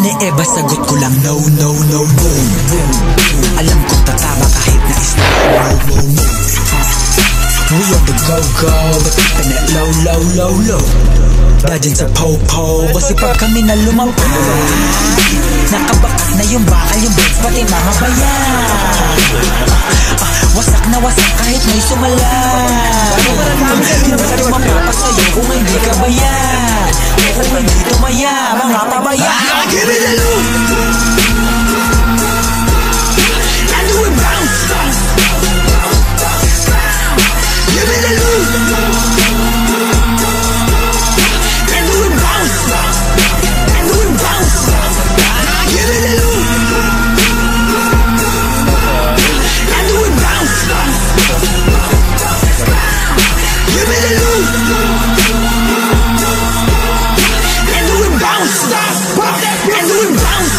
ni Eva, sagot ko lang no, no, no, no. Alam kong tatama kahit na is no. We on the go-go, but keeping it low, low, low, low. Dodging sa po-po, kasi pag kami na lumampas, nakabakas na yung bakal, yung beds, pati mga bayan. Wasak na wasak kahit may sumala. Di ba rin mapapasayo kung hindi ka bayan, o kung hindi tumaya, mga pabayan. Give it a look, and do it bounce. Give it a look, and do it bounce, and do it bounce. Give it a look, and do it bounce. Give it a look, and do it bounce, and do it bounce.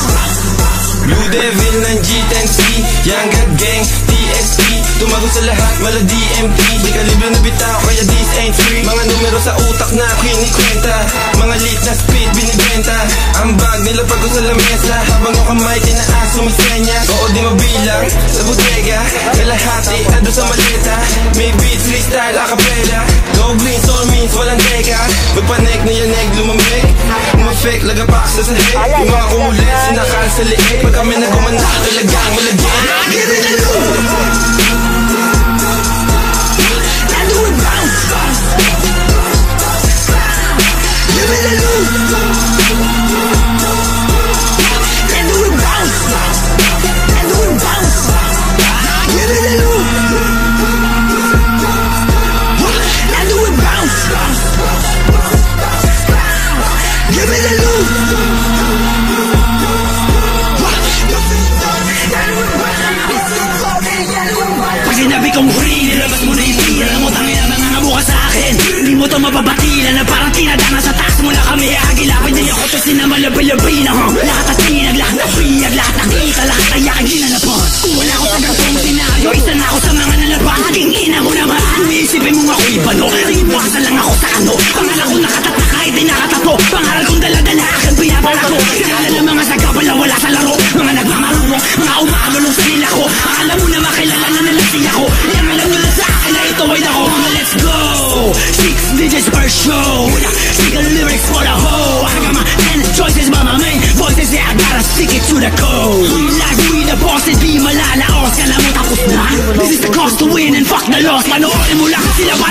Blue Devil ng G10C, Young God Gang, TSP. Tumago sa lahat, mala DMT. Di ka libre na bitaw, kaya this ain't free. Mga numero sa utak na kinikwenta, mga lit na speed binibenta. Ang bag nila pag sa lamesa, habang yung kamay tinaas sumisenya. Oo di mabilang, sa bodega kalahati, ando sa maleta. May beats, freestyle, acapella. Go green, soul means walang teka. Magpanek na yan egg, lumamig. Umafek, lagapak sa sahig. Yung mga kumulit, sinakal sa liig. Pag kami nagumanda, talagang malagyan. Give it a look, and do it bounce. Give it a look, and do it bounce, and do it bounce. Give it a look, and do it bounce. Give it a look. Pag sinabi kong huli, nilabas mo na yung tira. Alam mo tangin na mga mukha sa akin. Hindi mo to mapabatila na parang tinadana sa taas mo na kami agila. Pwede ako to sinamalabi-labi na lahat at tinag, lahat na piyag, lahat ng kita, lahat na yakin na napon. Wala ko tagang pong senaryo, isa na ako sa mga nalaban. Aking ina mo naman, umiisipin mo ako'y bano. Iwasan lang ako sa ano, pangalan ko nakatata kahit di nakatato. Pangalan kong daladala, aking pinapalako. Kailan ng mga sagabala wala sa laro, mga nagmamarunong, mga umakalulong sa nila ko. Akala mo na makilala na nalasing ako, yang alam nila sa akin na ito ay ako. Let's go, 6 digits per show, single lyrics for the hoe. I got my 10 choices but my main voices, yeah I gotta stick it to the code. Like we the bosses, di malalaos, kala mo tapos na. This is the cost to win and fuck the loss. Panoorin mo lang sila ba?